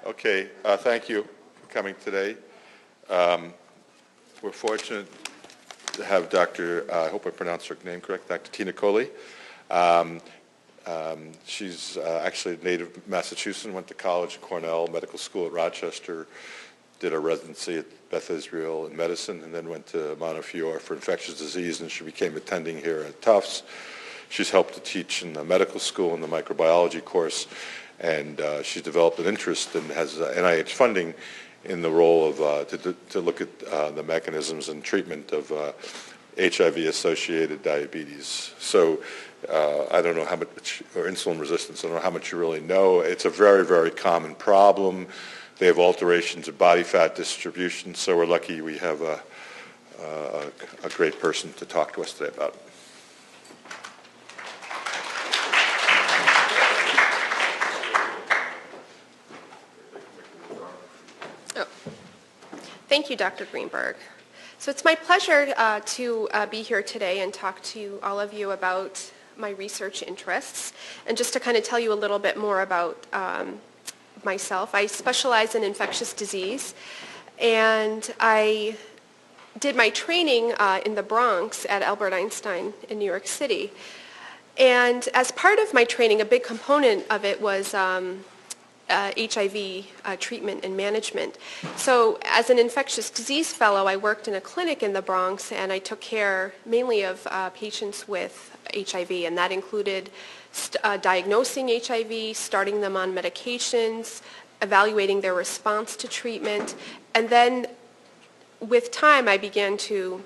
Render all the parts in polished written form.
Okay, thank you for coming today. We're fortunate to have Dr., I hope I pronounced her name correct, Dr. Tina Kohli. She's actually a native of Massachusetts, went to college at Cornell, medical school at Rochester, did a residency at Beth Israel in medicine, and then went to Montefiore for infectious disease, and she became attending here at Tufts. She's helped to teach in the medical school in the microbiology course, and she's developed an interest and has NIH funding in the role of to look at the mechanisms and treatment of HIV-associated diabetes. So I don't know how much, or insulin resistance, I don't know how much you really know. It's a very, very common problem. They have alterations of body fat distribution, so we're lucky we have a great person to talk to us today about it. Thank you, Dr. Greenberg. So it's my pleasure to be here today and talk to all of you about my research interests. And just to kind of tell you a little bit more about myself, I specialize in infectious disease, and I did my training in the Bronx at Albert Einstein in New York City. And as part of my training, a big component of it was HIV treatment and management. So as an infectious disease fellow, I worked in a clinic in the Bronx, and I took care mainly of patients with HIV, and that included diagnosing HIV, starting them on medications, evaluating their response to treatment, and then with time I began to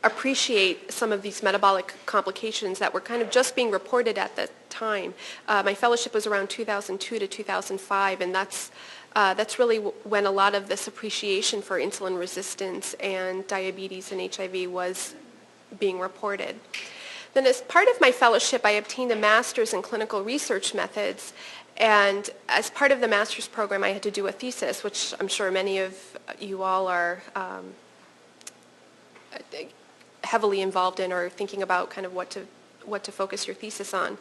appreciate some of these metabolic complications that were kind of just being reported at the time. My fellowship was around 2002 to 2005, and that's really when a lot of this appreciation for insulin resistance and diabetes and HIV was being reported. Then as part of my fellowship, I obtained a master's in clinical research methods, and as part of the master's program, I had to do a thesis, which I'm sure many of you all are heavily involved in or thinking about kind of what to focus your thesis on.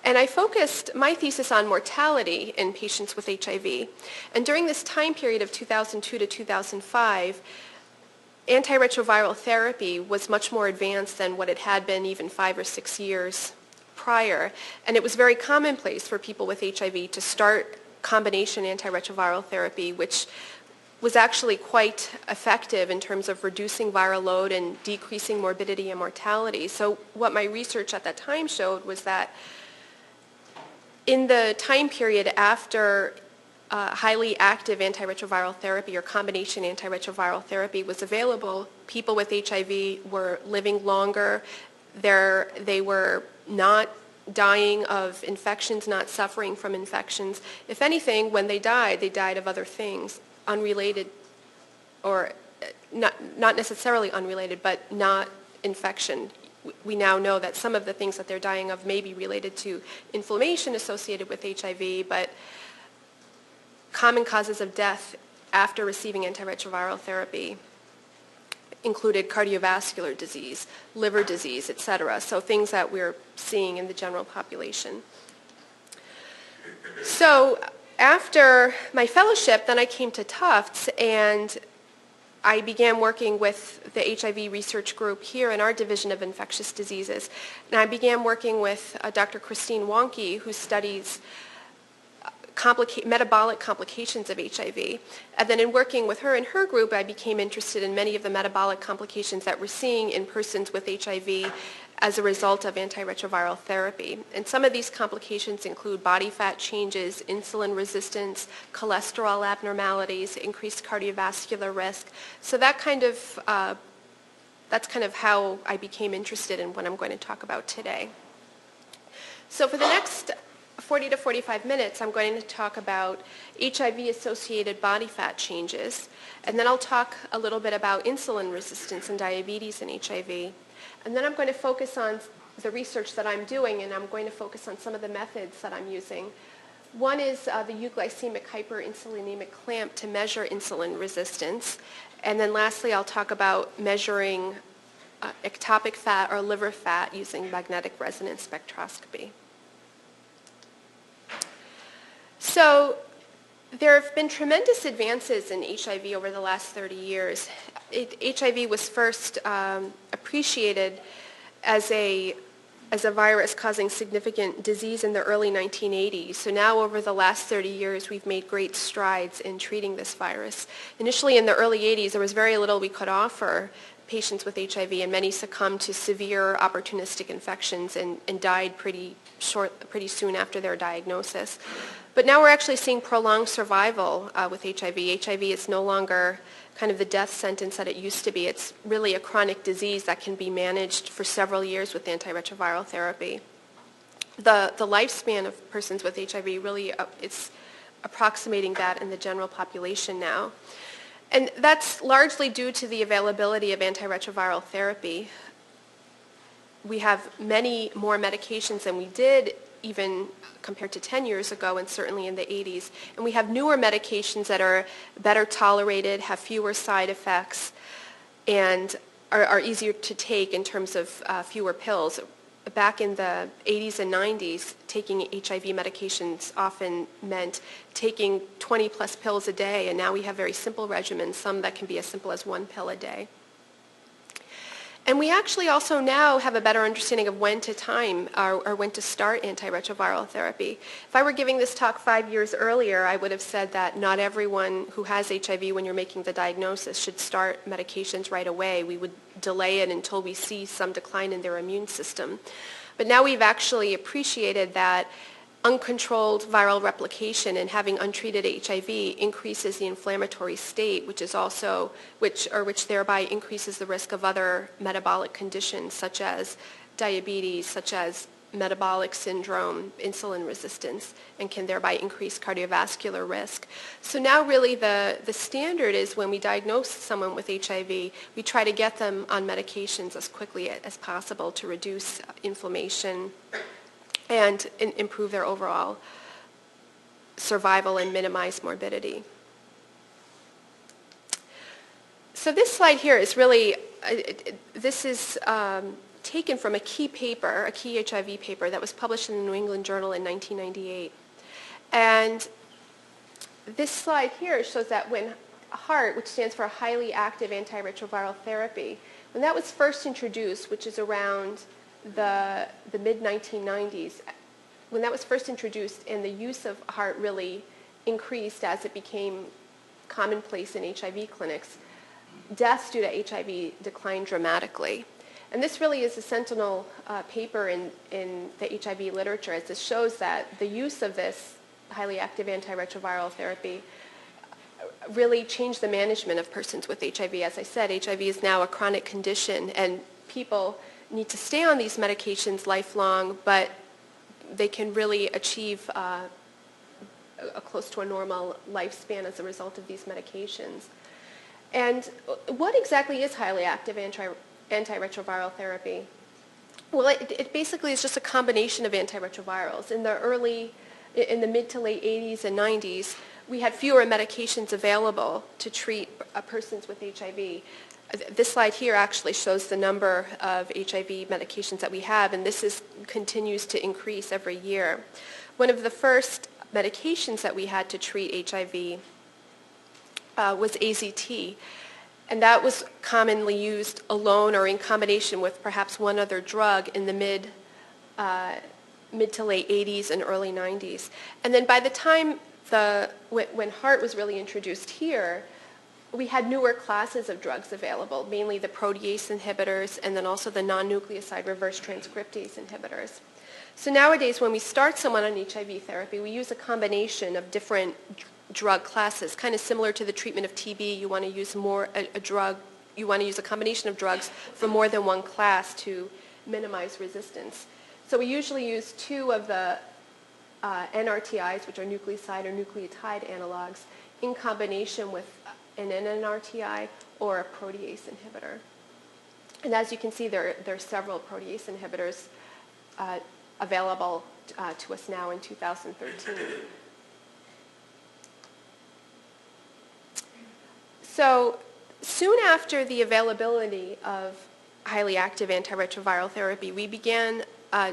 And I focused my thesis on mortality in patients with HIV. And during this time period of 2002 to 2005, antiretroviral therapy was much more advanced than what it had been even 5 or 6 years prior. And it was very commonplace for people with HIV to start combination antiretroviral therapy, which was actually quite effective in terms of reducing viral load and decreasing morbidity and mortality. So what my research at that time showed was that in the time period after highly active antiretroviral therapy or combination antiretroviral therapy was available, people with HIV were living longer. They were not dying of infections, not suffering from infections. If anything, when they died of other things, unrelated, or not necessarily unrelated, but not infection. We now know that some of the things that they're dying of may be related to inflammation associated with HIV, but common causes of death after receiving antiretroviral therapy included cardiovascular disease, liver disease, etc. So things that we're seeing in the general population. So after my fellowship, then I came to Tufts, and I began working with the HIV research group here in our division of infectious diseases. And I began working with Dr. Christine Wonke, who studies metabolic complications of HIV. And then in working with her and her group, I became interested in many of the metabolic complications that we're seeing in persons with HIV as a result of antiretroviral therapy. And some of these complications include body fat changes, insulin resistance, cholesterol abnormalities, increased cardiovascular risk. So that's kind of how I became interested in what I'm going to talk about today. So for the next 40 to 45 minutes, I'm going to talk about HIV-associated body fat changes, and then I'll talk a little bit about insulin resistance and diabetes in HIV. And then I'm going to focus on the research that I'm doing, and I'm going to focus on some of the methods that I'm using. One is the Euglycemic hyperinsulinemic clamp to measure insulin resistance. And then lastly, I'll talk about measuring ectopic fat or liver fat using magnetic resonance spectroscopy. So There have been tremendous advances in HIV over the last 30 years. HIV was first appreciated as a virus causing significant disease in the early 1980s. So now over the last 30 years, we've made great strides in treating this virus. Initially in the early 80s, there was very little we could offer patients with HIV, and many succumbed to severe opportunistic infections and died pretty soon after their diagnosis. But now we're actually seeing prolonged survival with HIV. HIV is no longer kind of the death sentence that it used to be. It's really a chronic disease that can be managed for several years with antiretroviral therapy. The lifespan of persons with HIV really is approximating that in the general population now. And that's largely due to the availability of antiretroviral therapy. We have many more medications than we did even compared to 10 years ago, and certainly in the 80s. And we have newer medications that are better tolerated, have fewer side effects, and are easier to take in terms of fewer pills. Back in the 80s and 90s, taking HIV medications often meant taking 20 plus pills a day, and now we have very simple regimens, some that can be as simple as 1 pill a day. And we actually also now have a better understanding of when to time or when to start antiretroviral therapy. If I were giving this talk 5 years earlier, I would have said that not everyone who has HIV when you're making the diagnosis should start medications right away. We would delay it until we see some decline in their immune system. But now we've actually appreciated that uncontrolled viral replication and having untreated HIV increases the inflammatory state, which thereby increases the risk of other metabolic conditions such as diabetes, such as metabolic syndrome, insulin resistance, and can thereby increase cardiovascular risk. So now really the standard is when we diagnose someone with HIV, we try to get them on medications as quickly as possible to reduce inflammation and improve their overall survival and minimize morbidity. So this slide here is really, this is taken from a key paper, a key HIV paper that was published in the New England Journal in 1998. And this slide here shows that when HAART, which stands for highly active antiretroviral therapy, when that was first introduced, which is around the mid-1990s, when that was first introduced and the use of HAART really increased as it became commonplace in HIV clinics, deaths due to HIV declined dramatically. And this really is a sentinel paper in the HIV literature, as this shows that the use of this highly active antiretroviral therapy really changed the management of persons with HIV. As I said, HIV is now a chronic condition, and people need to stay on these medications lifelong, but they can really achieve a close to a normal lifespan as a result of these medications. And what exactly is highly active antiretroviral therapy? Well, it basically is just a combination of antiretrovirals. In the mid to late 80s and 90s, we had fewer medications available to treat persons with HIV. This slide here actually shows the number of HIV medications that we have, and this continues to increase every year. One of the first medications that we had to treat HIV was AZT, and that was commonly used alone or in combination with perhaps one other drug in the mid to late 80s and early 90s. And then by the time when HAART was really introduced here, we had newer classes of drugs available, mainly the protease inhibitors and then also the non-nucleoside reverse transcriptase inhibitors. So nowadays, when we start someone on HIV therapy, we use a combination of different drug classes, kind of similar to the treatment of TB. You want to use you want to use a combination of drugs for more than one class to minimize resistance. So we usually use 2 of the NRTIs, which are nucleoside or nucleotide analogs, in combination with an NNRTI or a protease inhibitor. And as you can see, there are several protease inhibitors available to us now in 2013. So soon after the availability of highly active antiretroviral therapy, we began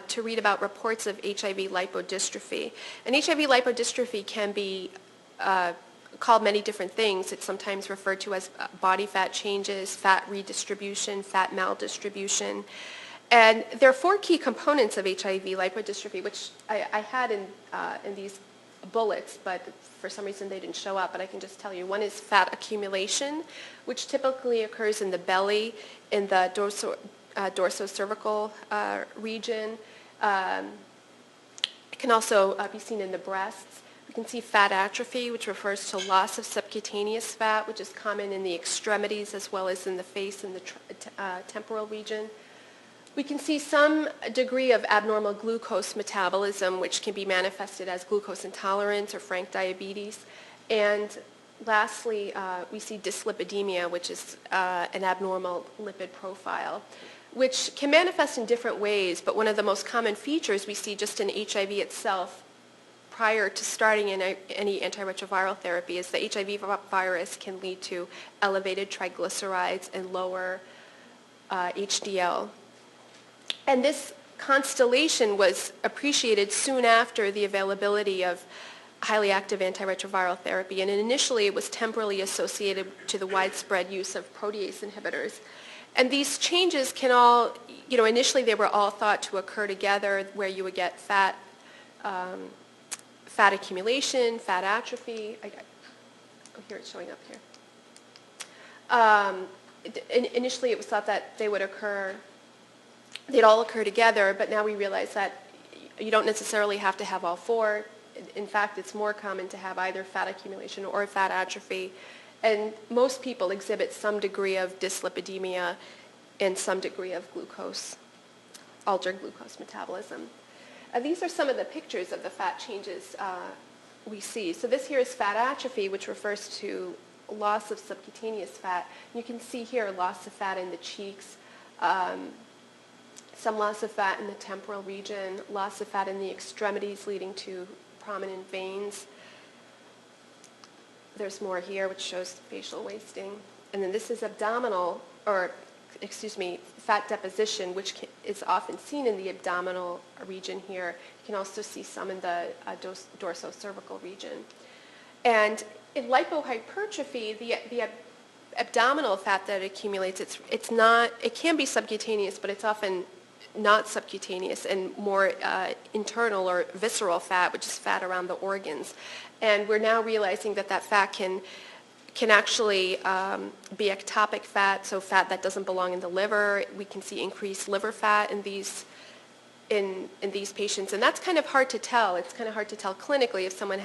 to read about reports of HIV lipodystrophy. And HIV lipodystrophy can be called many different things. It's sometimes referred to as body fat changes, fat redistribution, fat maldistribution. And there are 4 key components of HIV lipodystrophy, which I had in these bullets, but for some reason they didn't show up, but I can just tell you. One is fat accumulation, which typically occurs in the belly, in the dorsocervical region. It can also be seen in the breasts. We can see fat atrophy, which refers to loss of subcutaneous fat, which is common in the extremities as well as in the face and the temporal region. We can see some degree of abnormal glucose metabolism, which can be manifested as glucose intolerance or frank diabetes. And lastly, we see dyslipidemia, which is an abnormal lipid profile, which can manifest in different ways, but one of the most common features we see just in HIV itself prior to starting any antiretroviral therapy is the HIV virus can lead to elevated triglycerides and lower HDL. And this constellation was appreciated soon after the availability of highly active antiretroviral therapy, and initially it was temporally associated to the widespread use of protease inhibitors. And these changes can all, initially they were all thought to occur together, where you would get fat accumulation, fat atrophy. Here it's showing up here. Initially it was thought that they'd all occur together, but now we realize that you don't necessarily have to have all 4. In fact, it's more common to have either fat accumulation or fat atrophy. And most people exhibit some degree of dyslipidemia and some degree of altered glucose metabolism. These are some of the pictures of the fat changes we see. So this here is fat atrophy, which refers to loss of subcutaneous fat. You can see here loss of fat in the cheeks, some loss of fat in the temporal region, loss of fat in the extremities leading to prominent veins. There's more here, which shows facial wasting. And then this is fat deposition, which is often seen in the abdominal region here. You can also see some in the dorsocervical region. And in lipohypertrophy, the abdominal fat that accumulates, it can be subcutaneous, but it's often not subcutaneous and more internal or visceral fat, which is fat around the organs. And we're now realizing that fat can actually be ectopic fat, so fat that doesn't belong in the liver. We can see increased liver fat in these patients, and that's kind of hard to tell. It's kind of hard to tell clinically if someone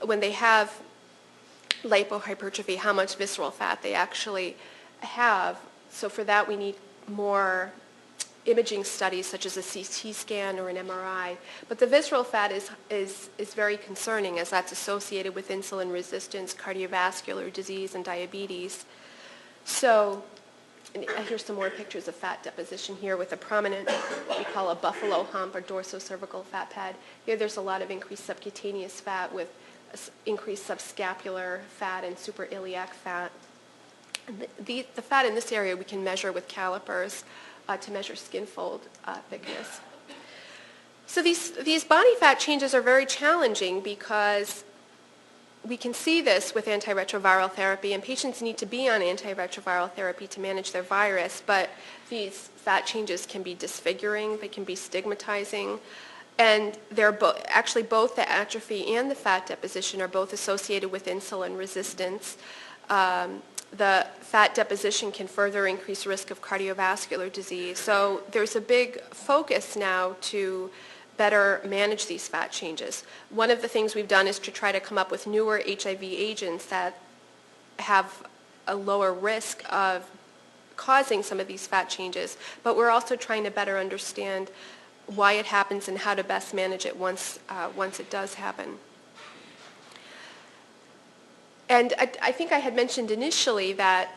when they have lipohypertrophy, how much visceral fat they actually have. So for that, we need more imaging studies such as a CT scan or an MRI. But the visceral fat is very concerning, as that's associated with insulin resistance, cardiovascular disease, and diabetes. So here's some more pictures of fat deposition here with a prominent, what we call a buffalo hump or dorsocervical fat pad. Here there's a lot of increased subcutaneous fat with increased subscapular fat and suprailiac fat. The fat in this area we can measure with calipers to measure skin fold thickness. So these body fat changes are very challenging because we can see this with antiretroviral therapy, and patients need to be on antiretroviral therapy to manage their virus, but these fat changes can be disfiguring, they can be stigmatizing, and they're actually both the atrophy and the fat deposition are both associated with insulin resistance. The fat deposition can further increase risk of cardiovascular disease. So there's a big focus now to better manage these fat changes. One of the things we've done is to try to come up with newer HIV agents that have a lower risk of causing some of these fat changes, but we're also trying to better understand why it happens and how to best manage it once it does happen. And I think I had mentioned initially that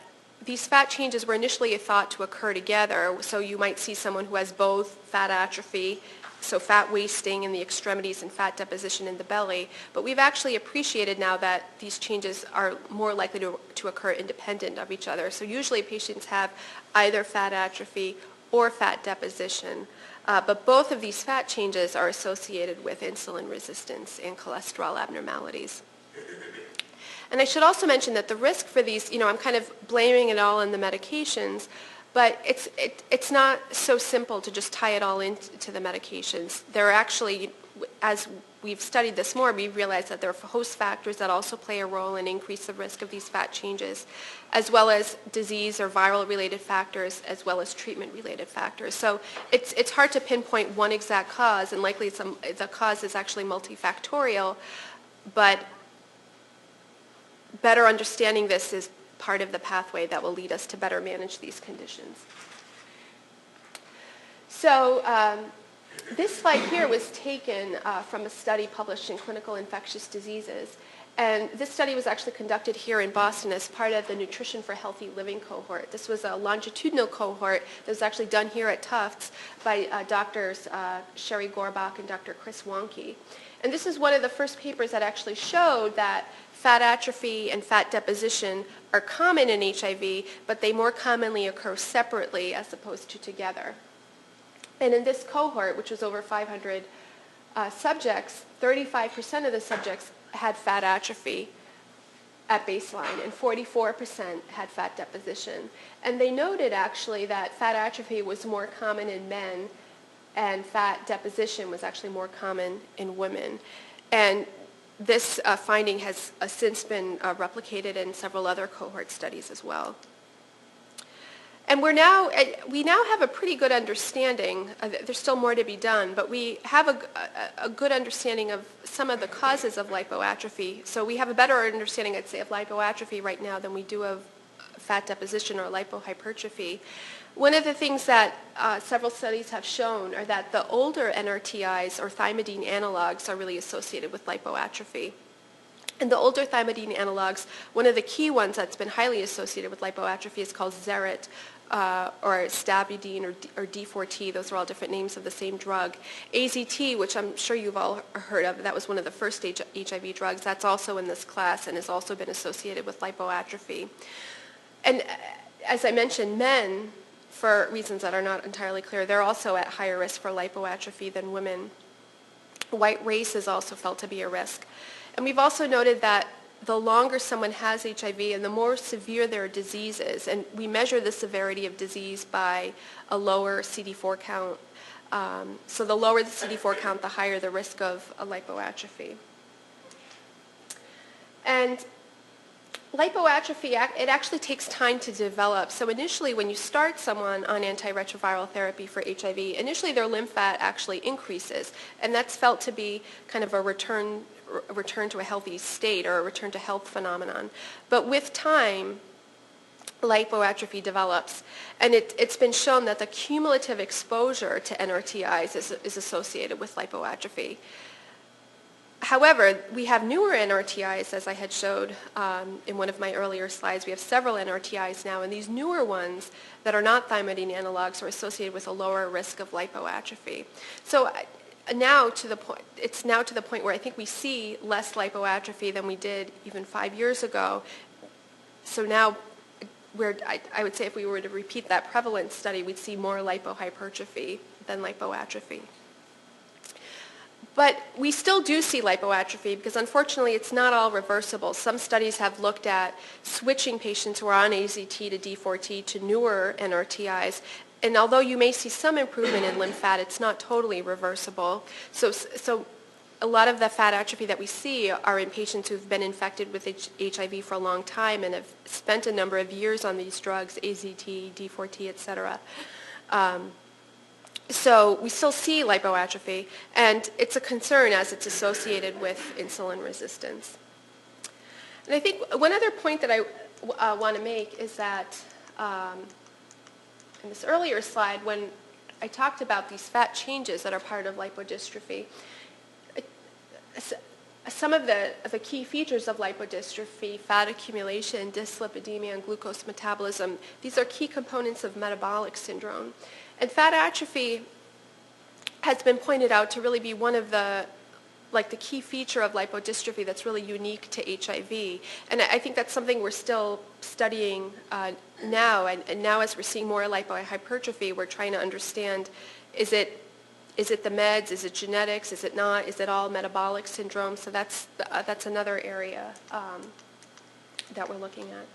these fat changes were initially thought to occur together. So you might see someone who has both fat atrophy, so fat wasting in the extremities and fat deposition in the belly. But we've actually appreciated now that these changes are more likely to occur independent of each other. So usually patients have either fat atrophy or fat deposition. But both of these fat changes are associated with insulin resistance and cholesterol abnormalities. And I should also mention that the risk for these, I'm kind of blaming it all on the medications, but it's not so simple to just tie it all into the medications. There are actually, as we've studied this more, we've realized that there are host factors that also play a role and increase the risk of these fat changes, as well as disease or viral-related factors, as well as treatment-related factors. So it's hard to pinpoint one exact cause, and likely the cause is actually multifactorial, but better understanding this is part of the pathway that will lead us to better manage these conditions. So this slide here was taken from a study published in Clinical Infectious Diseases. And this study was actually conducted here in Boston as part of the Nutrition for Healthy Living cohort. This was a longitudinal cohort that was actually done here at Tufts by doctors Sherry Gorbach and Dr. Chris Wonke. And this is one of the first papers that actually showed that fat atrophy and fat deposition are common in HIV, but they more commonly occur separately as opposed to together. And in this cohort, which was over 500 subjects, 35% of the subjects had fat atrophy at baseline, and 44% had fat deposition. And they noted actually that fat atrophy was more common in men, and fat deposition was actually more common in women. And this finding has since been replicated in several other cohort studies as well. And we now have a pretty good understanding. There's still more to be done, but we have a good understanding of some of the causes of lipoatrophy. So we have a better understanding, I'd say, of lipoatrophy right now than we do of fat deposition or lipohypertrophy. One of the things that several studies have shown are that the older NRTIs or thymidine analogs are really associated with lipoatrophy. And the older thymidine analogs, one of the key ones that's been highly associated with lipoatrophy is called Zerit, or stabudine, or D4T. Those are all different names of the same drug. AZT, which I'm sure you've all heard of, that was one of the first HIV drugs. That's also in this class and has also been associated with lipoatrophy. And as I mentioned, men, for reasons that are not entirely clear, they're also at higher risk for lipoatrophy than women. White race is also felt to be a risk. And we've also noted that the longer someone has HIV and the more severe their disease is, and we measure the severity of disease by a lower CD4 count. So the lower the CD4 count, the higher the risk of a lipoatrophy. And lipoatrophy, it actually takes time to develop. So initially, when you start someone on antiretroviral therapy for HIV, initially their lymph fat actually increases, and that's felt to be kind of a return to a healthy state or a return to health phenomenon. But with time, lipoatrophy develops, and it's been shown that the cumulative exposure to NRTIs is associated with lipoatrophy. However, we have newer NRTIs, as I had showed in one of my earlier slides. We have several NRTIs now, and these newer ones that are not thymidine analogs are associated with a lower risk of lipoatrophy. So it's now to the point where I think we see less lipoatrophy than we did even 5 years ago. So now, I would say if we were to repeat that prevalence study, we'd see more lipohypertrophy than lipoatrophy. But we still do see lipoatrophy because unfortunately it's not all reversible. Some studies have looked at switching patients who are on AZT to D4T to newer NRTIs. And although you may see some improvement in lymph fat, it's not totally reversible. So a lot of the fat atrophy that we see are in patients who've been infected with HIV for a long time and have spent a number of years on these drugs, AZT, D4T, et cetera. So we still see lipoatrophy, and it's a concern as it's associated with insulin resistance. And I think one other point that I want to make is that in this earlier slide, when I talked about these fat changes that are part of lipodystrophy, some of the key features of lipodystrophy, fat accumulation, dyslipidemia, and glucose metabolism, these are key components of metabolic syndrome. And fat atrophy has been pointed out to really be one of the like the key feature of lipodystrophy that's really unique to HIV. And I think that's something we're still studying now. And now as we're seeing more lipohypertrophy, we're trying to understand, is it the meds? Is it genetics? Is it not? Is it all metabolic syndrome? So that's another area that we're looking at.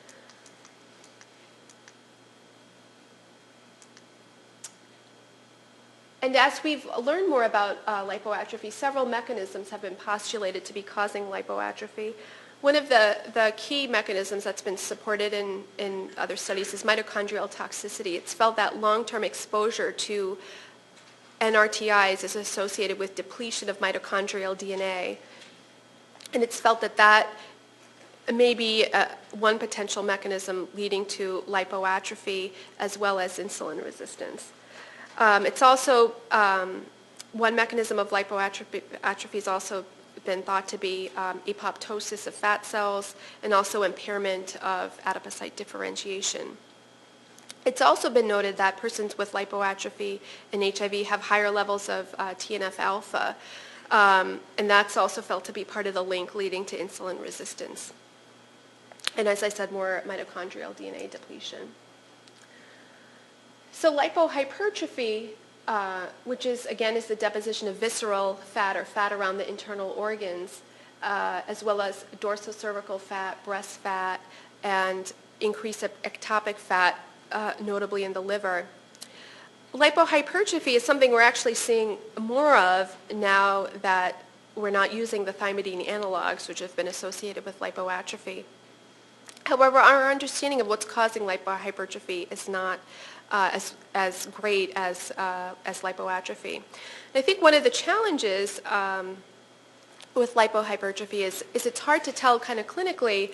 And as we've learned more about lipoatrophy, several mechanisms have been postulated to be causing lipoatrophy. One of the key mechanisms that's been supported in other studies is mitochondrial toxicity. It's felt that long-term exposure to NRTIs is associated with depletion of mitochondrial DNA. And it's felt that that may be one potential mechanism leading to lipoatrophy as well as insulin resistance. It's also, one mechanism of lipoatrophy has also been thought to be apoptosis of fat cells and also impairment of adipocyte differentiation. It's also been noted that persons with lipoatrophy and HIV have higher levels of TNF-alpha, and that's also felt to be part of the link leading to insulin resistance. And as I said, more mitochondrial DNA depletion. So lipohypertrophy, which is, again, is the deposition of visceral fat or fat around the internal organs, as well as dorsocervical fat, breast fat, and increased ectopic fat, notably in the liver. Lipohypertrophy is something we're actually seeing more of now that we're not using the thymidine analogs, which have been associated with lipoatrophy. However, our understanding of what's causing lipohypertrophy is not as great as lipoatrophy. And I think one of the challenges with lipohypertrophy is it's hard to tell kind of clinically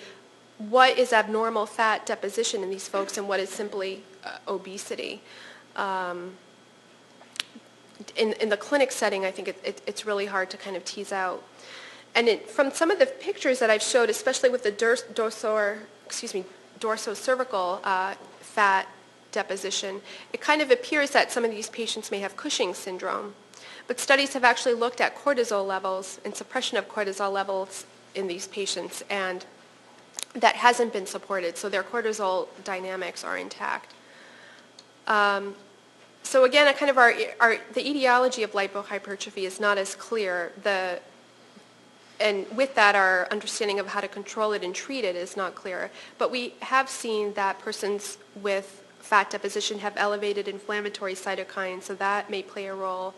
what is abnormal fat deposition in these folks and what is simply obesity. In the clinic setting, I think it's really hard to kind of tease out. And from some of the pictures that I've showed, especially with the dorsocervical fat deposition, it kind of appears that some of these patients may have Cushing's syndrome. But studies have actually looked at cortisol levels and suppression of cortisol levels in these patients, and that hasn't been supported, so their cortisol dynamics are intact. So again, kind of the etiology of lipohypertrophy is not as clear. And with that, our understanding of how to control it and treat it is not clear. But we have seen that persons with fat deposition have elevated inflammatory cytokines, so that may play a role.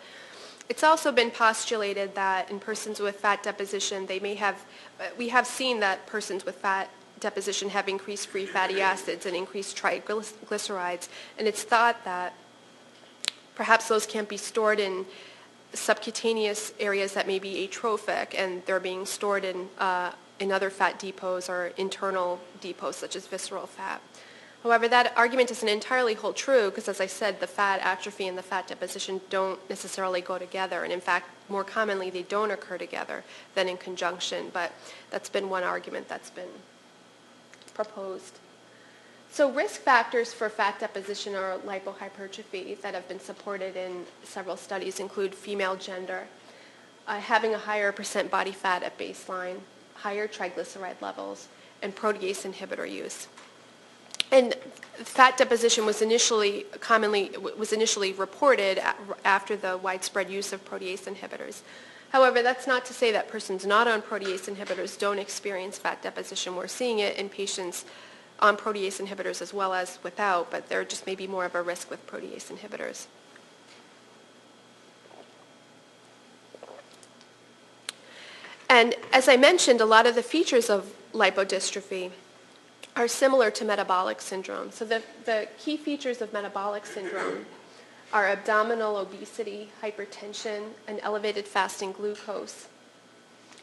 It's also been postulated that in persons with fat deposition, we have seen that persons with fat deposition have increased free fatty acids and increased triglycerides, and it's thought that perhaps those can't be stored in subcutaneous areas that may be atrophic, and they're being stored in other fat depots or internal depots such as visceral fat. However, that argument doesn't entirely hold true because, as I said, the fat atrophy and the fat deposition don't necessarily go together, and in fact, more commonly, they don't occur together than in conjunction, but that's been one argument that's been proposed. So risk factors for fat deposition or lipohypertrophy that have been supported in several studies include female gender, having a higher percent body fat at baseline, higher triglyceride levels, and protease inhibitor use. And fat deposition was initially reported after the widespread use of protease inhibitors. However, that's not to say that persons not on protease inhibitors don't experience fat deposition. We're seeing it in patients on protease inhibitors as well as without, but there just may be more of a risk with protease inhibitors. And as I mentioned, a lot of the features of lipodystrophy are similar to metabolic syndrome. So the key features of metabolic syndrome are abdominal obesity, hypertension, an elevated fasting glucose,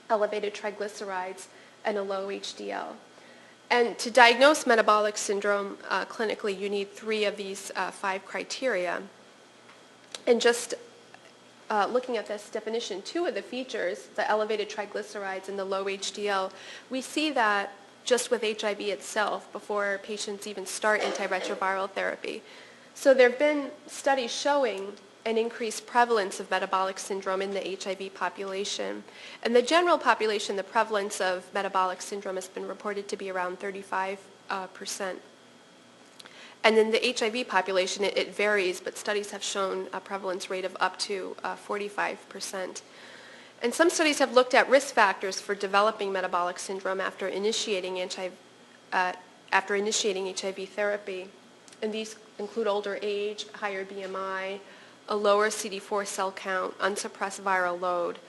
elevated triglycerides, and a low HDL. And to diagnose metabolic syndrome clinically, you need 3 of these 5 criteria. And just looking at this definition, 2 of the features, the elevated triglycerides and the low HDL, we see that just with HIV itself before patients even start antiretroviral therapy. So there have been studies showing, an increased prevalence of metabolic syndrome in the HIV population. In the general population, the prevalence of metabolic syndrome has been reported to be around 35%. And in the HIV population, it varies, but studies have shown a prevalence rate of up to 45%. And some studies have looked at risk factors for developing metabolic syndrome after initiating HIV therapy. And these include older age, higher BMI, a lower CD4 cell count, unsuppressed viral load,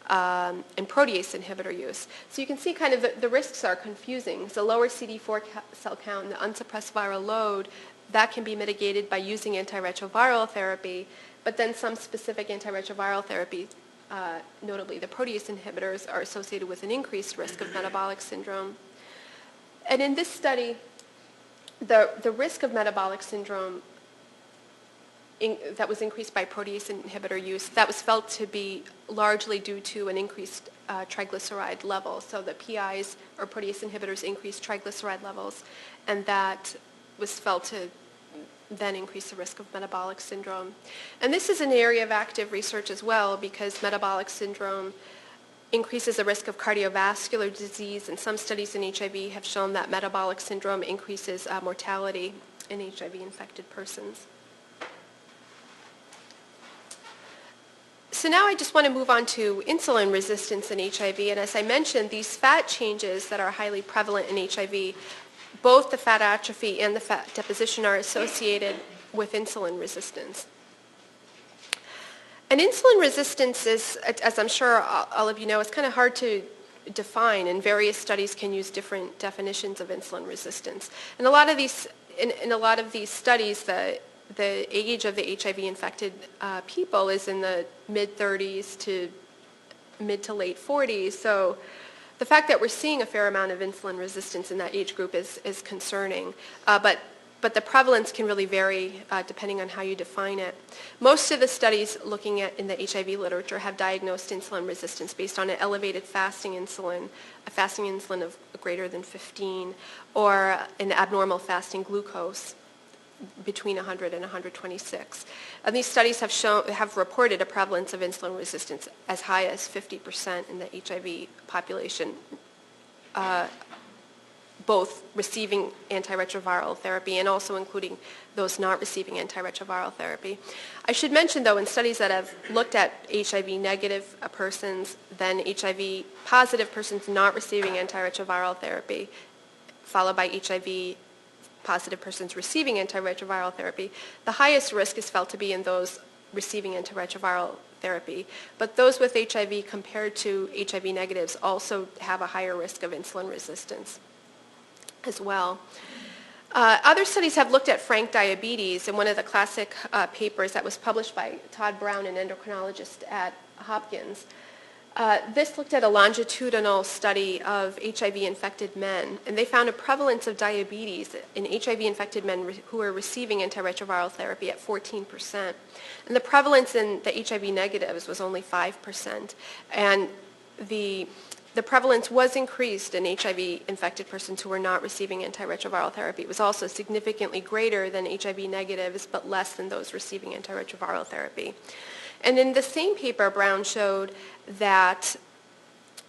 and protease inhibitor use. So you can see kind of the risks are confusing. So lower CD4 cell count and the unsuppressed viral load, that can be mitigated by using antiretroviral therapy, but then some specific antiretroviral therapy, notably the protease inhibitors, are associated with an increased risk of metabolic syndrome. And in this study, the risk of metabolic syndrome that was increased by protease inhibitor use, that was felt to be largely due to an increased triglyceride level. So the PIs, or protease inhibitors, increased triglyceride levels, and that was felt to then increase the risk of metabolic syndrome. And this is an area of active research as well, because metabolic syndrome increases the risk of cardiovascular disease, and some studies in HIV have shown that metabolic syndrome increases mortality in HIV-infected persons. So now I just want to move on to insulin resistance in HIV. And as I mentioned, these fat changes that are highly prevalent in HIV, both the fat atrophy and the fat deposition, are associated with insulin resistance. And insulin resistance is, as I'm sure all of you know, it's kind of hard to define, and various studies can use different definitions of insulin resistance. And a lot of these, in a lot of these studies, the age of the HIV-infected people is in the mid-30s to mid to late 40s. So the fact that we're seeing a fair amount of insulin resistance in that age group is concerning. But the prevalence can really vary depending on how you define it. Most of the studies looking at in the HIV literature have diagnosed insulin resistance based on an elevated fasting insulin, a fasting insulin of greater than 15, or an abnormal fasting glucose between 100 and 126. And these studies have reported a prevalence of insulin resistance as high as 50% in the HIV population, both receiving antiretroviral therapy and also including those not receiving antiretroviral therapy. I should mention, though, in studies that have looked at HIV-negative persons, then HIV-positive persons not receiving antiretroviral therapy, followed by HIV-positive persons receiving antiretroviral therapy, the highest risk is felt to be in those receiving antiretroviral therapy. But those with HIV compared to HIV-negatives also have a higher risk of insulin resistance as well. Other studies have looked at frank diabetes, and one of the classic papers that was published by Todd Brown, an endocrinologist at Hopkins. This looked at a longitudinal study of HIV-infected men, and they found a prevalence of diabetes in HIV-infected men who were receiving antiretroviral therapy at 14%. And the prevalence in the HIV-negatives was only 5%. And the prevalence was increased in HIV-infected persons who were not receiving antiretroviral therapy. It was also significantly greater than HIV-negatives, but less than those receiving antiretroviral therapy. And in the same paper, Brown showed that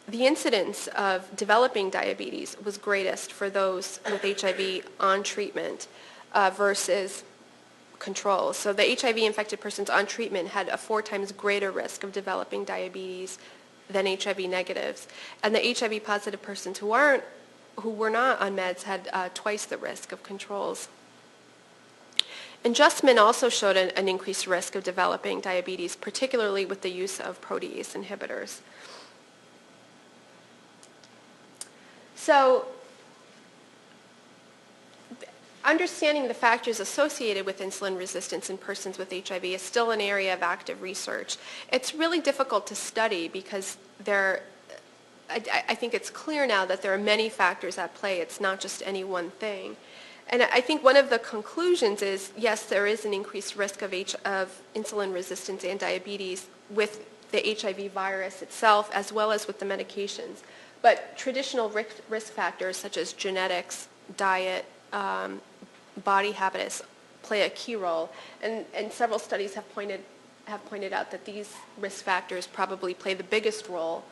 the incidence of developing diabetes was greatest for those with HIV on treatment versus control. So the HIV-infected persons on treatment had a 4 times greater risk of developing diabetes than HIV-negatives. And the HIV-positive persons who were not on meds had twice the risk of controls. And Justman also showed an increased risk of developing diabetes, particularly with the use of protease inhibitors. So understanding the factors associated with insulin resistance in persons with HIV is still an area of active research. It's really difficult to study because I think it's clear now that there are many factors at play. It's not just any one thing. And I think one of the conclusions is, yes, there is an increased risk of insulin resistance and diabetes with the HIV virus itself as well as with the medications. But traditional risk factors such as genetics, diet, body habits play a key role. And several studies have pointed have pointed out that these risk factors probably play the biggest role,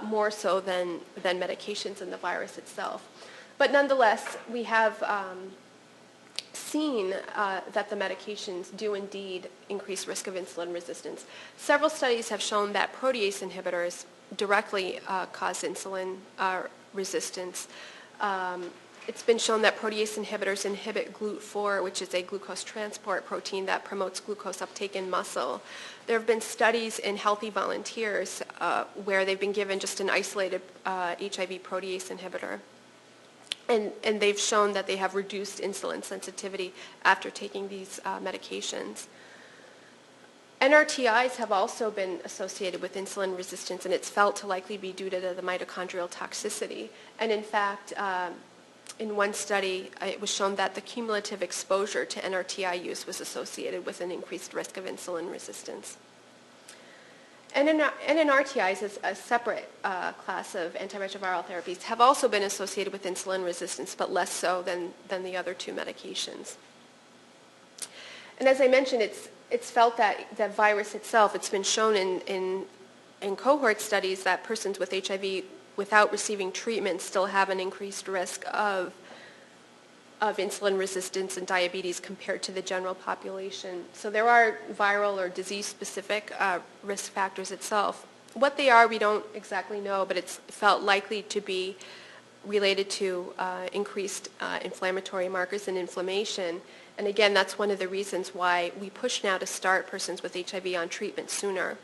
more so than medications and the virus itself. But nonetheless, we have seen that the medications do indeed increase risk of insulin resistance. Several studies have shown that protease inhibitors directly cause insulin resistance. It's been shown that protease inhibitors inhibit GLUT4, which is a glucose transport protein that promotes glucose uptake in muscle. There have been studies in healthy volunteers where they've been given just an isolated HIV protease inhibitor. And they've shown that they have reduced insulin sensitivity after taking these medications. NRTIs have also been associated with insulin resistance, and it's felt to likely be due to the mitochondrial toxicity. And in fact, in one study, it was shown that the cumulative exposure to NRTI use was associated with an increased risk of insulin resistance. NRTIs, as a separate class of antiretroviral therapies, have also been associated with insulin resistance, but less so than the other two medications. And as I mentioned, it's felt that the virus itself, it's been shown in cohort studies that persons with HIV without receiving treatment still have an increased risk of insulin resistance and diabetes compared to the general population. So there are viral or disease-specific risk factors itself. What they are, we don't exactly know, but it's felt likely to be related to increased inflammatory markers and inflammation. And again, that's one of the reasons why we push now to start persons with HIV on treatment sooner.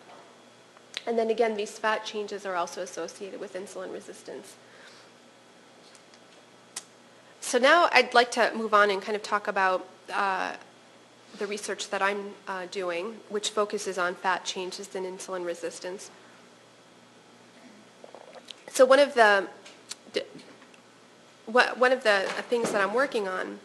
And then again, these fat changes are also associated with insulin resistance. So now I'd like to move on and kind of talk about the research that I'm doing, which focuses on fat changes in insulin resistance. So one of the things that I'm working on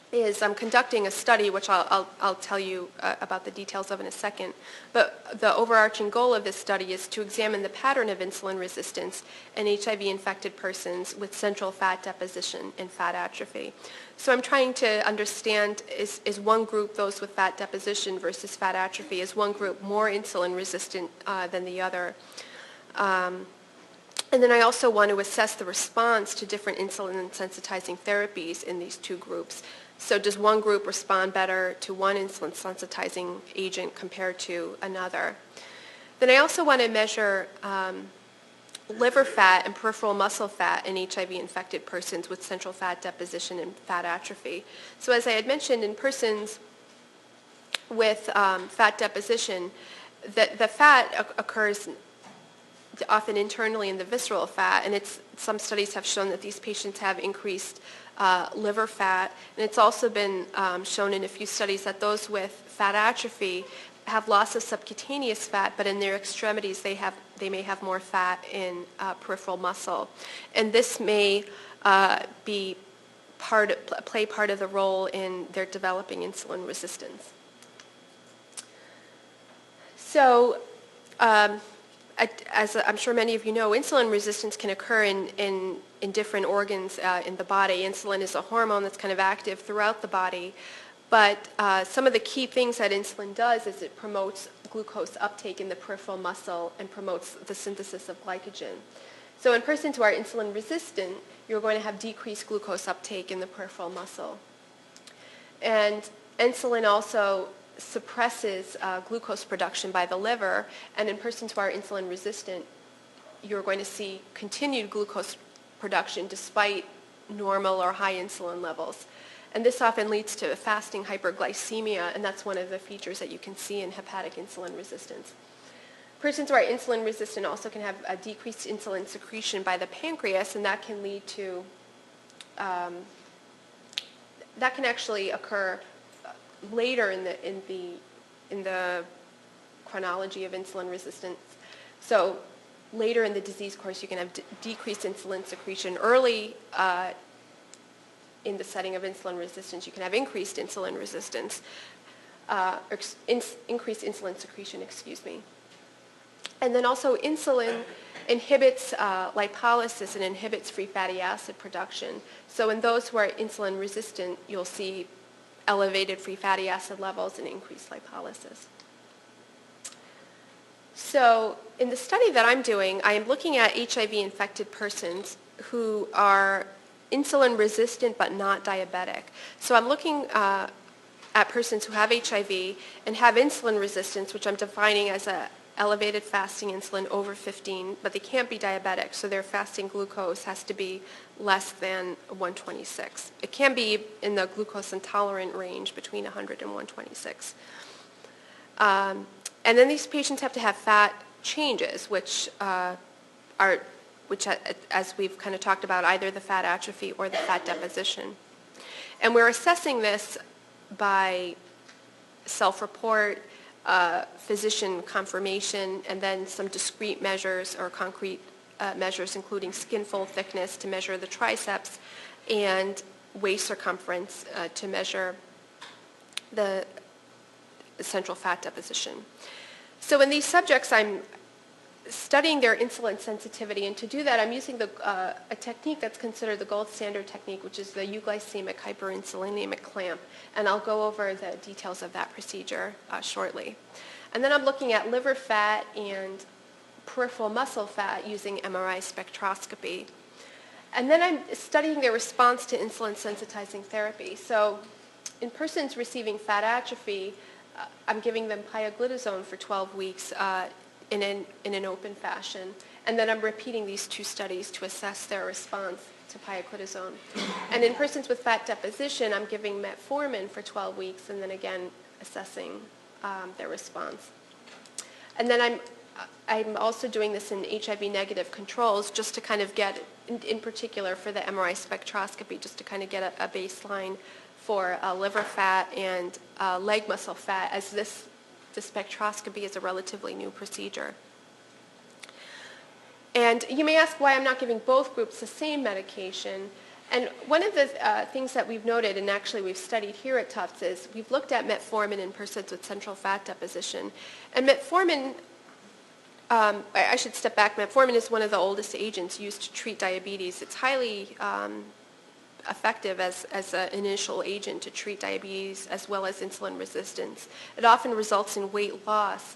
is I'm conducting a study, which I'll tell you about the details of in a second. But the overarching goal of this study is to examine the pattern of insulin resistance in HIV-infected persons with central fat deposition and fat atrophy. So I'm trying to understand, is one group, those with fat deposition versus fat atrophy, is one group more insulin resistant than the other? And then I also want to assess the response to different insulin sensitizing therapies in these two groups. So does one group respond better to one insulin sensitizing agent compared to another? Then I also want to measure liver fat and peripheral muscle fat in HIV-infected persons with central fat deposition and fat atrophy. So as I had mentioned, in persons with fat deposition, the fat occurs often internally in the visceral fat, and some studies have shown that these patients have increased liver fat, and it's also been shown in a few studies that those with fat atrophy have loss of subcutaneous fat, but in their extremities they may have more fat in peripheral muscle, and this may play part of the role in their developing insulin resistance. So, as I'm sure many of you know, insulin resistance can occur in different organs in the body. Insulin is a hormone that's kind of active throughout the body, but some of the key things that insulin does is it promotes glucose uptake in the peripheral muscle and promotes the synthesis of glycogen. So in persons who are insulin resistant, you're going to have decreased glucose uptake in the peripheral muscle. And insulin also suppresses glucose production by the liver, and in persons who are insulin resistant, you're going to see continued glucose production despite normal or high insulin levels. And this often leads to fasting hyperglycemia, and that's one of the features that you can see in hepatic insulin resistance. Persons who are insulin resistant also can have a decreased insulin secretion by the pancreas, and that can lead to, that can actually occur later in the chronology of insulin resistance. So later in the disease course, you can have decreased insulin secretion. Early in the setting of insulin resistance, you can have increased insulin resistance, increased insulin secretion, excuse me. And then also insulin inhibits lipolysis and inhibits free fatty acid production. So in those who are insulin resistant, you'll see elevated free fatty acid levels and increased lipolysis. So in the study that I'm doing, I am looking at HIV-infected persons who are insulin resistant but not diabetic. So I'm looking at persons who have HIV and have insulin resistance, which I'm defining as a elevated fasting insulin over 15, but they can't be diabetic, so their fasting glucose has to be less than 126. It can be in the glucose intolerant range between 100 and 126. And then these patients have to have fat changes, which as we've kind of talked about, either the fat atrophy or the fat deposition. And we're assessing this by self-report, physician confirmation, and then some discrete measures or concrete measures, including skin fold thickness to measure the triceps and waist circumference to measure the central fat deposition. So in these subjects, I'm studying their insulin sensitivity, and to do that, I'm using a technique that's considered the gold standard technique, which is the euglycemic hyperinsulinemic clamp, and I'll go over the details of that procedure shortly. And then I'm looking at liver fat and peripheral muscle fat using MRI spectroscopy. And then I'm studying their response to insulin sensitizing therapy. So in persons receiving fat atrophy, I'm giving them pioglitazone for 12 weeks in an open fashion, and then I'm repeating these two studies to assess their response to pioglitazone. And in persons with fat deposition, I'm giving metformin for 12 weeks, and then again assessing their response. And then I'm also doing this in HIV negative controls, just to kind of get, in particular for the MRI spectroscopy, just to kind of get a baseline for liver fat and leg muscle fat, as the spectroscopy is a relatively new procedure. And you may ask why I'm not giving both groups the same medication. And one of the things that we've noted, and actually we've studied here at Tufts, is we've looked at metformin in persons with central fat deposition. And metformin, I should step back, metformin is one of the oldest agents used to treat diabetes. It's highly effective as an initial agent to treat diabetes as well as insulin resistance. It often results in weight loss,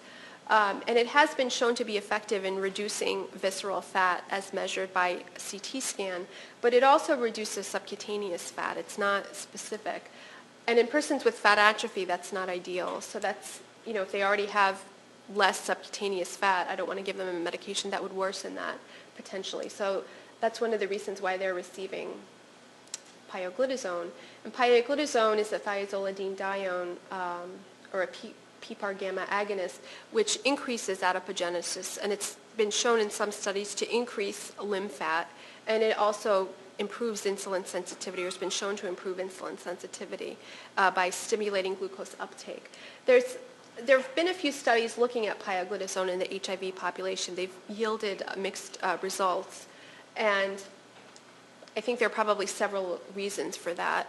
and it has been shown to be effective in reducing visceral fat as measured by CT scan, but it also reduces subcutaneous fat. It's not specific. And in persons with fat atrophy, that's not ideal. So that's, if they already have less subcutaneous fat, I don't want to give them a medication that would worsen that potentially. So that's one of the reasons why they're receiving pioglitazone. And pioglitazone is a thiazolidinedione, or a PPAR gamma agonist, which increases adipogenesis, and it's been shown in some studies to increase limb fat, and it also improves insulin sensitivity, or has been shown to improve insulin sensitivity by stimulating glucose uptake. There have been a few studies looking at pioglitazone in the HIV population. They've yielded mixed results, and I think there are probably several reasons for that.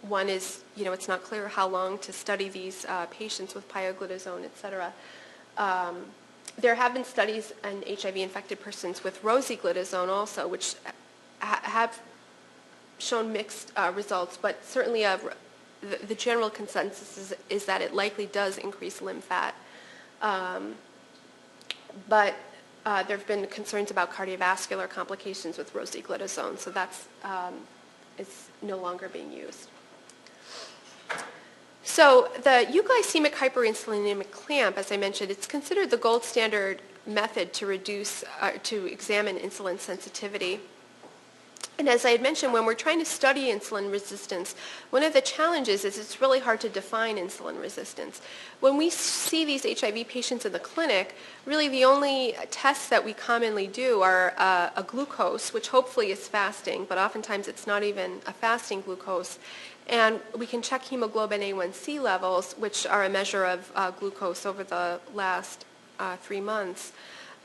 One is, it's not clear how long to study these patients with pioglitazone, et cetera. There have been studies in HIV-infected persons with rosiglitazone also, which have shown mixed results, but certainly the general consensus is that it likely does increase limb fat. But there have been concerns about cardiovascular complications with rosiglitazone, so that's is no longer being used. So the euglycemic hyperinsulinemic clamp, as I mentioned, it's considered the gold standard method to examine insulin sensitivity. And as I had mentioned, when we're trying to study insulin resistance, one of the challenges is it's really hard to define insulin resistance. When we see these HIV patients in the clinic, really the only tests that we commonly do are a glucose, which hopefully is fasting, but oftentimes it's not even a fasting glucose. And we can check hemoglobin A1C levels, which are a measure of glucose over the last 3 months.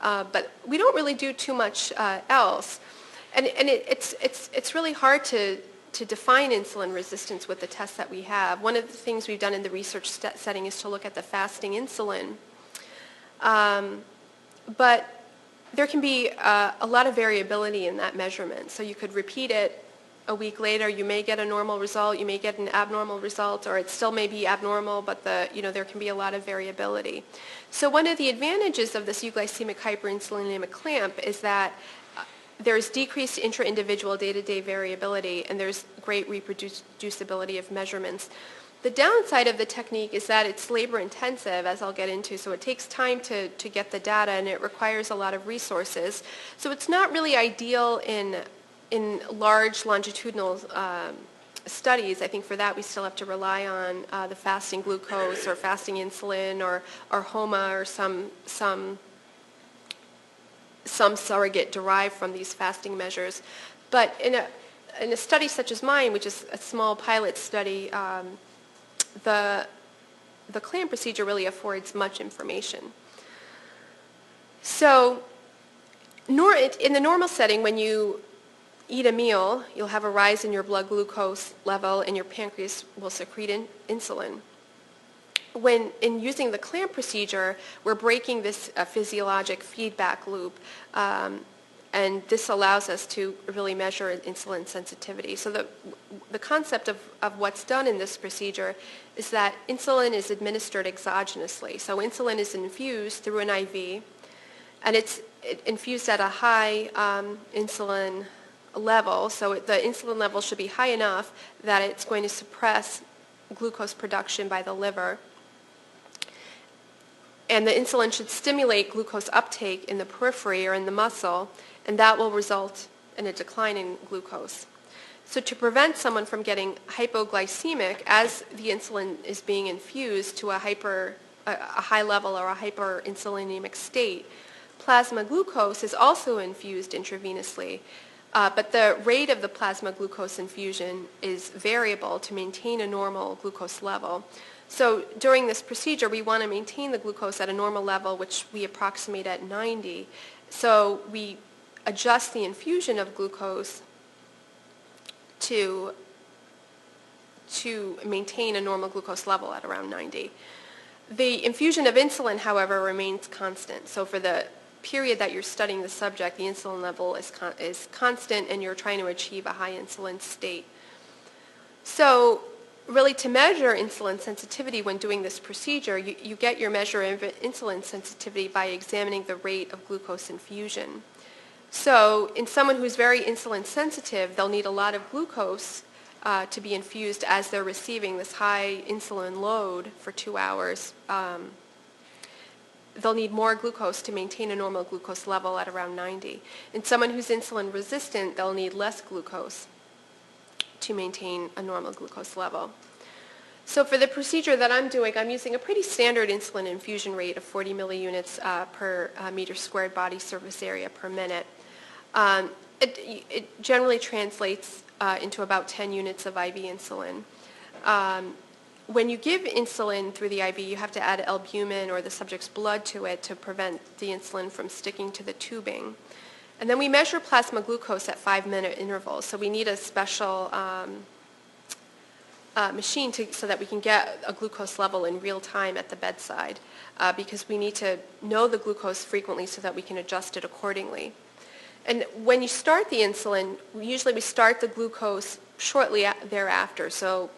But we don't really do too much else. And it's really hard to define insulin resistance with the tests that we have. One of the things we've done in the research setting is to look at the fasting insulin. But there can be a lot of variability in that measurement. So you could repeat it a week later, you may get a normal result, you may get an abnormal result, or it still may be abnormal, but there can be a lot of variability. So one of the advantages of this euglycemic hyperinsulinemic clamp is that there's decreased intra-individual day-to-day variability, and there's great reproducibility of measurements. The downside of the technique is that it's labor-intensive, as I'll get into, so it takes time to get the data, and it requires a lot of resources. So it's not really ideal in large longitudinal studies. I think for that we still have to rely on the fasting glucose or fasting insulin or HOMA or some surrogate derived from these fasting measures. But in a study such as mine, which is a small pilot study, the clamp procedure really affords much information. So in the normal setting, when you eat a meal, you'll have a rise in your blood glucose level and your pancreas will secrete insulin. When in using the clamp procedure, we're breaking this physiologic feedback loop, and this allows us to really measure insulin sensitivity. So the concept of what's done in this procedure is that insulin is administered exogenously. So insulin is infused through an IV, and it's infused at a high insulin level. So the insulin level should be high enough that it's going to suppress glucose production by the liver. And the insulin should stimulate glucose uptake in the periphery or in the muscle, and that will result in a decline in glucose. So to prevent someone from getting hypoglycemic as the insulin is being infused to a high level or a hyperinsulinemic state, plasma glucose is also infused intravenously, but the rate of the plasma glucose infusion is variable to maintain a normal glucose level. So during this procedure, we want to maintain the glucose at a normal level, which we approximate at 90. So we adjust the infusion of glucose to maintain a normal glucose level at around 90. The infusion of insulin, however, remains constant. So for the period that you're studying the subject, the insulin level is constant, and you're trying to achieve a high insulin state. So really, to measure insulin sensitivity when doing this procedure, you get your measure of insulin sensitivity by examining the rate of glucose infusion. So in someone who's very insulin sensitive, they'll need a lot of glucose to be infused as they're receiving this high insulin load for 2 hours. They'll need more glucose to maintain a normal glucose level at around 90. In someone who's insulin resistant, they'll need less glucose to maintain a normal glucose level. So for the procedure that I'm doing, I'm using a pretty standard insulin infusion rate of 40 milliunits per meter squared body surface area per minute. It generally translates into about 10 units of IV insulin. When you give insulin through the IV, you have to add albumin or the subject's blood to it to prevent the insulin from sticking to the tubing. And then we measure plasma glucose at 5-minute intervals. So we need a special machine so that we can get a glucose level in real time at the bedside, because we need to know the glucose frequently so that we can adjust it accordingly. And when you start the insulin, usually we start the glucose shortly thereafter. So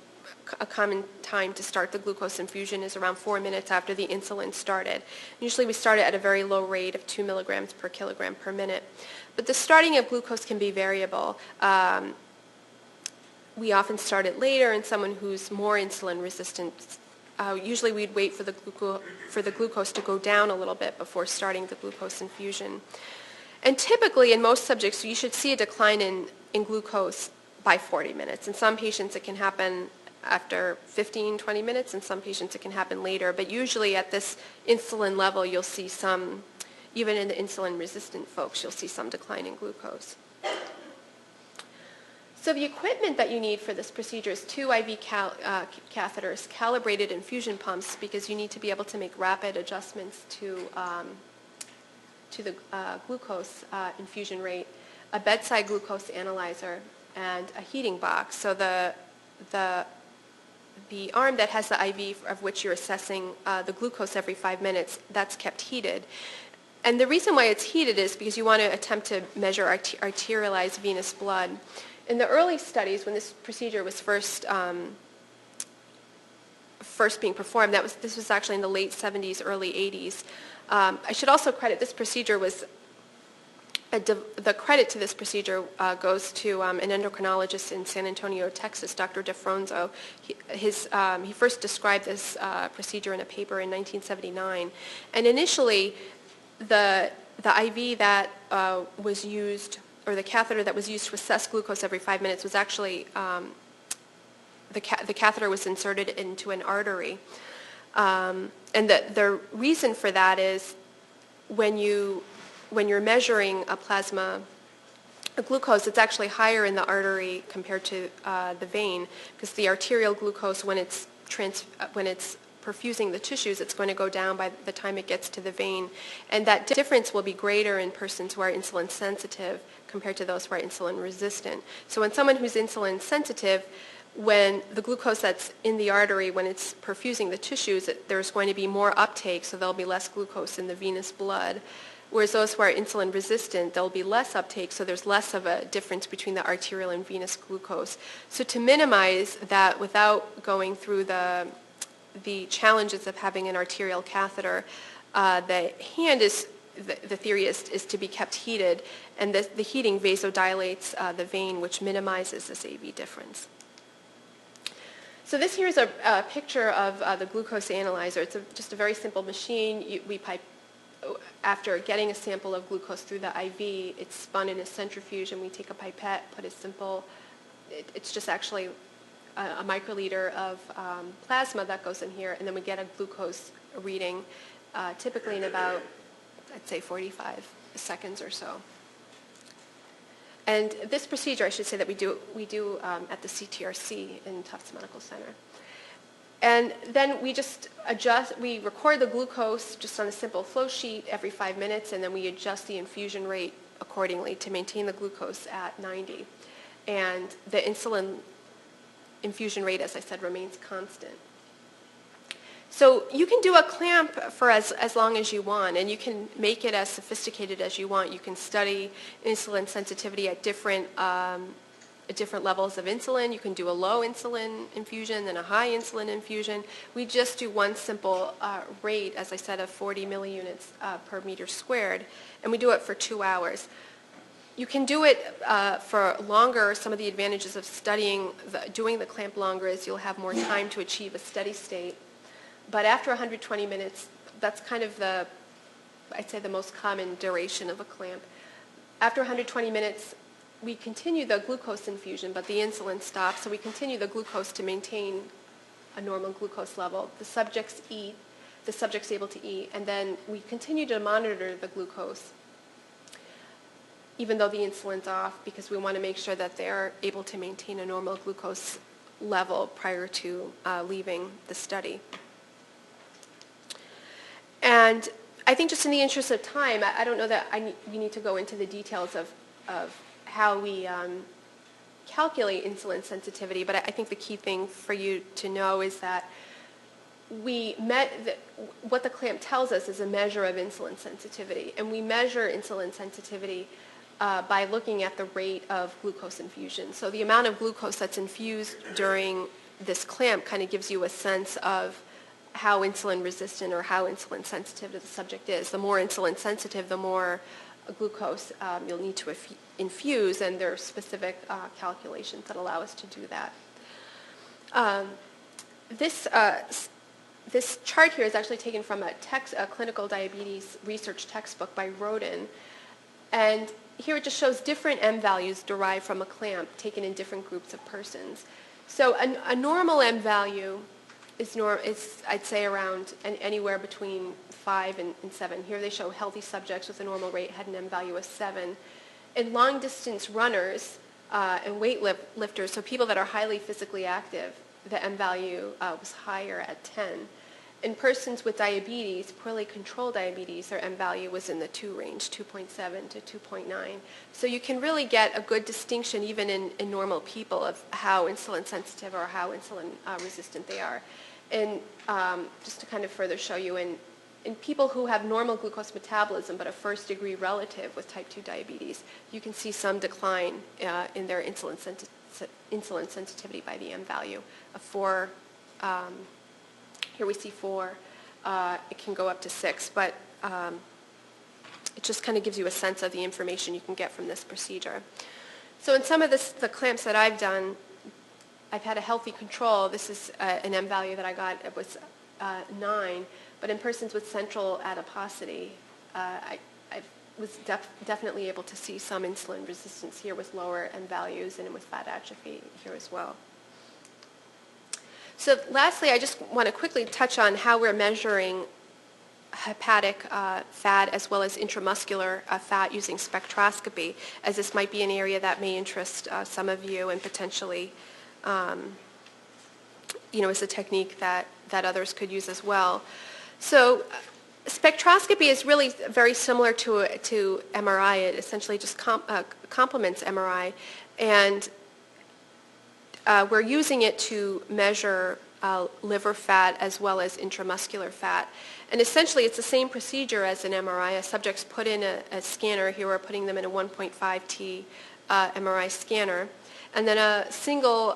a common time to start the glucose infusion is around 4 minutes after the insulin started. Usually we start it at a very low rate of 2 milligrams per kilogram per minute. But the starting of glucose can be variable. We often start it later in someone who's more insulin resistant. Usually we'd wait for the glucose to go down a little bit before starting the glucose infusion. And typically in most subjects you should see a decline in glucose by 40 minutes. In some patients it can happen after 15, 20 minutes. In some patients it can happen later. But usually at this insulin level you'll see some, even in the insulin resistant folks, you'll see some decline in glucose. So the equipment that you need for this procedure is 2 IV catheters, calibrated infusion pumps, because you need to be able to make rapid adjustments to the glucose infusion rate, a bedside glucose analyzer, and a heating box. So the arm that has the IV of which you're assessing the glucose every 5 minutes, that's kept heated. And the reason why it's heated is because you want to attempt to measure arterialized venous blood. In the early studies, when this procedure was first being performed, this was actually in the late 70s, early 80s. I should also credit this procedure was the credit to this procedure goes to an endocrinologist in San Antonio, Texas, Dr. DeFronzo. He first described this procedure in a paper in 1979. And initially, the IV that was used, or the catheter that was used to assess glucose every 5 minutes was actually, the catheter was inserted into an artery. And the reason for that is when you're measuring a glucose, it's actually higher in the artery compared to the vein, because the arterial glucose, when it's perfusing the tissues, it's going to go down by the time it gets to the vein. And that difference will be greater in persons who are insulin sensitive compared to those who are insulin resistant. So in someone who's insulin sensitive, when the glucose that's in the artery, when it's perfusing the tissues, there's going to be more uptake, so there'll be less glucose in the venous blood. Whereas those who are insulin resistant, there'll be less uptake, so there's less of a difference between the arterial and venous glucose. So to minimize that without going through the challenges of having an arterial catheter, the hand the theory is to be kept heated, and the heating vasodilates the vein, which minimizes this AV difference. So this here is a picture of the glucose analyzer. It's just a very simple machine. We pipe. After getting a sample of glucose through the IV, it's spun in a centrifuge, and we take a pipette, put a simple, it's just actually a microliter of plasma that goes in here, and then we get a glucose reading, typically in about, I'd say, 45 seconds or so. And this procedure, I should say, that we do at the CTRC in Tufts Medical Center. And then we just we record the glucose just on a simple flow sheet every 5 minutes, and then we adjust the infusion rate accordingly to maintain the glucose at 90. And the insulin infusion rate, as I said, remains constant. So you can do a clamp for as long as you want, and you can make it as sophisticated as you want. You can study insulin sensitivity at different levels of insulin. You can do a low insulin infusion, then a high insulin infusion. We just do one simple rate, as I said, of 40 milliunits per meter squared, and we do it for 2 hours. You can do it for longer. Some of the advantages of doing the clamp longer is you'll have more time to achieve a steady state. But after 120 minutes, that's kind of I'd say the most common duration of a clamp. After 120 minutes, we continue the glucose infusion, but the insulin stops, so we continue the glucose to maintain a normal glucose level. The subject's able to eat, and then we continue to monitor the glucose, even though the insulin's off, because we want to make sure that they're able to maintain a normal glucose level prior to leaving the study. And I think just in the interest of time, I don't know that we need to go into the details of how we calculate insulin sensitivity, but I think the key thing for you to know is that what the clamp tells us is a measure of insulin sensitivity, and we measure insulin sensitivity by looking at the rate of glucose infusion. So the amount of glucose that's infused during this clamp kind of gives you a sense of how insulin resistant or how insulin sensitive the subject is. The more insulin sensitive, the more glucose you'll need to infuse, and there are specific calculations that allow us to do that. This chart here is actually taken from a clinical diabetes research textbook by Rodin, and here it just shows different M values derived from a clamp taken in different groups of persons. So a normal M value is I'd say around anywhere between 5 and 7. Here they show healthy subjects with a normal rate had an M value of 7. In long-distance runners and weightlifters, so people that are highly physically active, the M value was higher at 10. In persons with diabetes, poorly controlled diabetes, their M value was in the 2 range, 2.7 to 2.9. So you can really get a good distinction even in normal people of how insulin sensitive or how insulin resistant they are. And just to kind of further show you, in in people who have normal glucose metabolism but a first-degree relative with type 2 diabetes, you can see some decline in their insulin sensitivity by the M value of 4. Here we see 4. It can go up to 6, but it just kind of gives you a sense of the information you can get from this procedure. So in some of the clamps that I've done, I've had a healthy control. This is an M value that I got. It was 9. But in persons with central adiposity, I was definitely able to see some insulin resistance here with lower M values and with fat atrophy here as well. So lastly, I just want to quickly touch on how we're measuring hepatic fat as well as intramuscular fat using spectroscopy, as this might be an area that may interest some of you and potentially is a technique that others could use as well. So spectroscopy is really very similar to MRI. It essentially just complements MRI, and we're using it to measure liver fat as well as intramuscular fat. And essentially it's the same procedure as an MRI. A subject's put in a scanner. Here we're putting them in a 1.5T MRI scanner. And then a single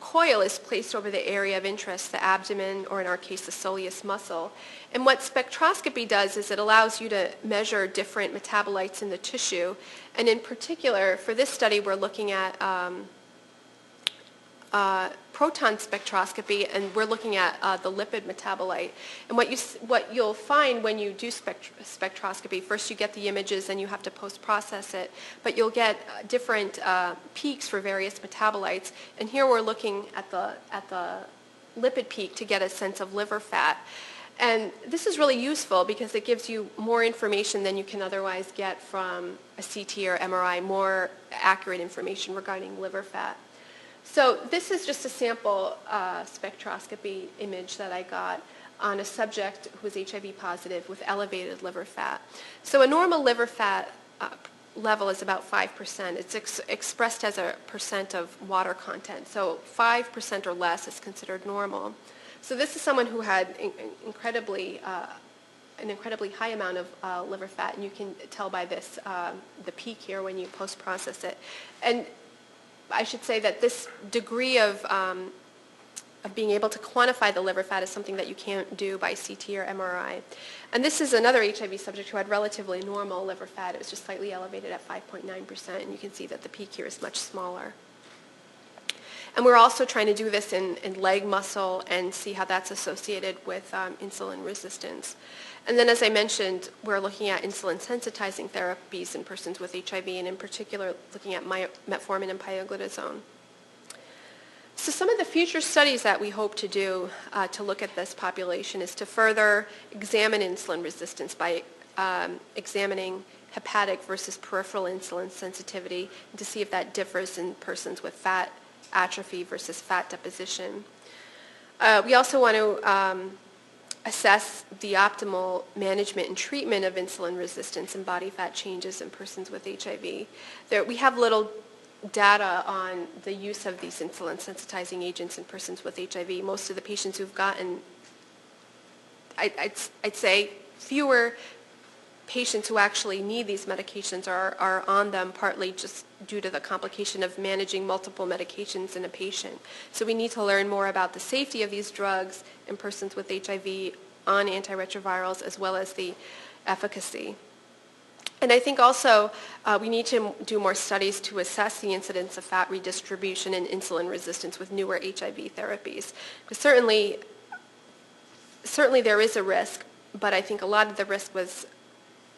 coil is placed over the area of interest, the abdomen, or in our case the soleus muscle. And what spectroscopy does is it allows you to measure different metabolites in the tissue. And in particular, for this study, we're looking at proton spectroscopy, and we're looking at the lipid metabolite. And what you'll find when you do spectroscopy, first you get the images and you have to post-process it, but you'll get different peaks for various metabolites. And here we're looking at the lipid peak to get a sense of liver fat. And this is really useful because it gives you more information than you can otherwise get from a CT or MRI, more accurate information regarding liver fat. So this is just a sample spectroscopy image that I got on a subject who was HIV positive with elevated liver fat. So a normal liver fat level is about 5%. It's expressed as a percent of water content. So 5% or less is considered normal. So this is someone who had an incredibly high amount of liver fat, and you can tell by this, the peak here when you post-process it. And I should say that this degree of being able to quantify the liver fat is something that you can't do by CT or MRI. And this is another HIV subject who had relatively normal liver fat. It was just slightly elevated at 5.9%, and you can see that the peak here is much smaller. And we're also trying to do this in leg muscle and see how that's associated with insulin resistance. And then, as I mentioned, we're looking at insulin sensitizing therapies in persons with HIV, and in particular looking at metformin and pioglitazone. So some of the future studies that we hope to do to look at this population is to further examine insulin resistance by examining hepatic versus peripheral insulin sensitivity, and to see if that differs in persons with fat atrophy versus fat deposition. We also want to assess the optimal management and treatment of insulin resistance and body fat changes in persons with HIV. We have little data on the use of these insulin sensitizing agents in persons with HIV. Most of the patients who've gotten, I'd say fewer patients who actually need these medications are on them partly just due to the complication of managing multiple medications in a patient. So we need to learn more about the safety of these drugs in persons with HIV on antiretrovirals as well as the efficacy. And I think also we need to do more studies to assess the incidence of fat redistribution and insulin resistance with newer HIV therapies. Because certainly there is a risk, but I think a lot of the risk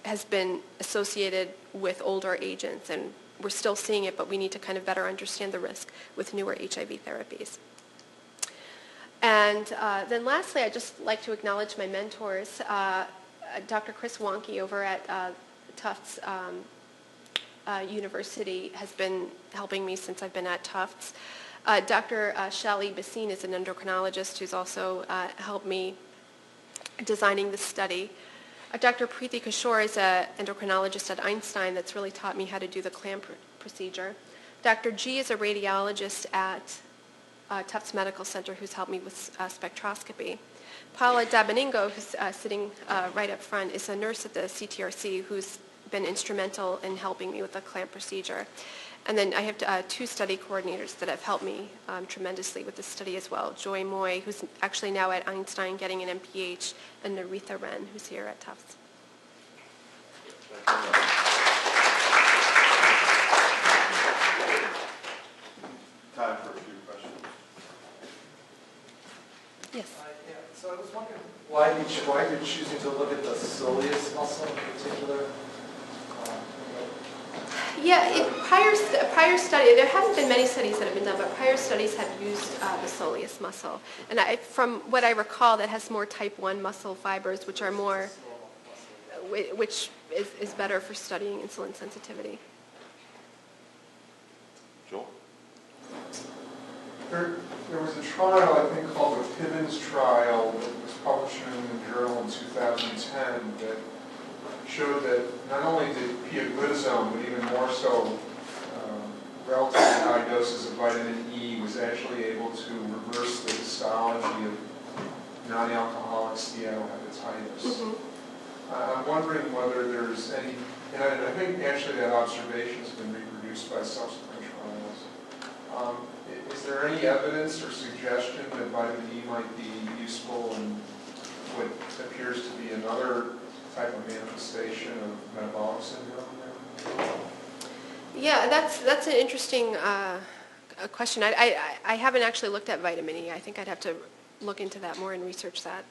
has been associated with older agents, and we're still seeing it, but we need to kind of better understand the risk with newer HIV therapies. And then lastly, I'd just like to acknowledge my mentors. Dr. Chris Wonke over at Tufts University has been helping me since I've been at Tufts. Dr. Shali Basine is an endocrinologist who's also helped me designing this study. Dr. Preeti Kishore is an endocrinologist at Einstein that's really taught me how to do the clamp procedure. Dr. G is a radiologist at Tufts Medical Center who's helped me with spectroscopy. Paula Dabeningo, who's sitting right up front, is a nurse at the CTRC who's been instrumental in helping me with the clamp procedure. And then I have two study coordinators that have helped me tremendously with this study as well. Joy Moy, who's actually now at Einstein getting an MPH, and Naritha Ren, who's here at Tufts. Time for a few questions. Yes. Yeah. So I was wondering why you're choosing to look at the soleus muscle in particular. Yeah, prior study, there haven't been many studies that have been done, but prior studies have used the soleus muscle. And from what I recall, that has more type 1 muscle fibers, which are more, which is better for studying insulin sensitivity. Joel? There was a trial, I think, called the Pivens trial that was published in the journal in 2010 that showed that not only did pioglitazone, but even more so, relatively high doses of vitamin E was actually able to reverse the histology of non-alcoholic steatohepatitis. Mm-hmm. I'm wondering whether there's any, and I think actually that observation has been reproduced by subsequent trials. Is there any evidence or suggestion that vitamin E might be useful in what appears to be another type of manifestation of metabolic syndrome? Yeah, that's an interesting question. I haven't actually looked at vitamin E. I think I'd have to look into that more and research that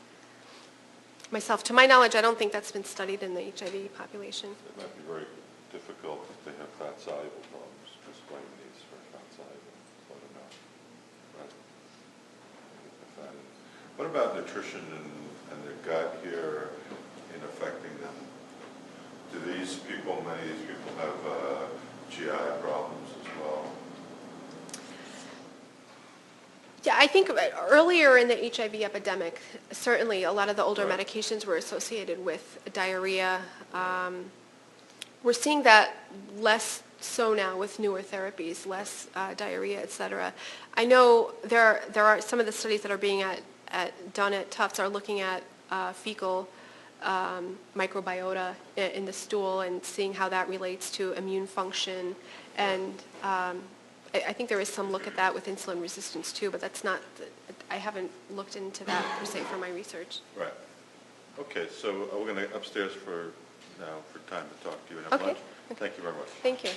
myself. To my knowledge, I don't think that's been studied in the HIV population. It might be very difficult if they have fat-soluble problems, because vitamin E is for fat-soluble. I don't know. Right? What about nutrition and the gut here in affecting them? Do these people, many of these people have GI problems as well? Yeah, I think earlier in the HIV epidemic, certainly a lot of the older medications were associated with diarrhea. We're seeing that less so now with newer therapies, less diarrhea, et cetera. I know there are some of the studies that are being done at Tufts are looking at fecal microbiota in the stool and seeing how that relates to immune function. And I think there is some look at that with insulin resistance too, but that's not, I haven't looked into that per se for my research. Right. Okay, so we're going to upstairs for time to talk to you and have lunch. Okay. Thank you very much. Thank you.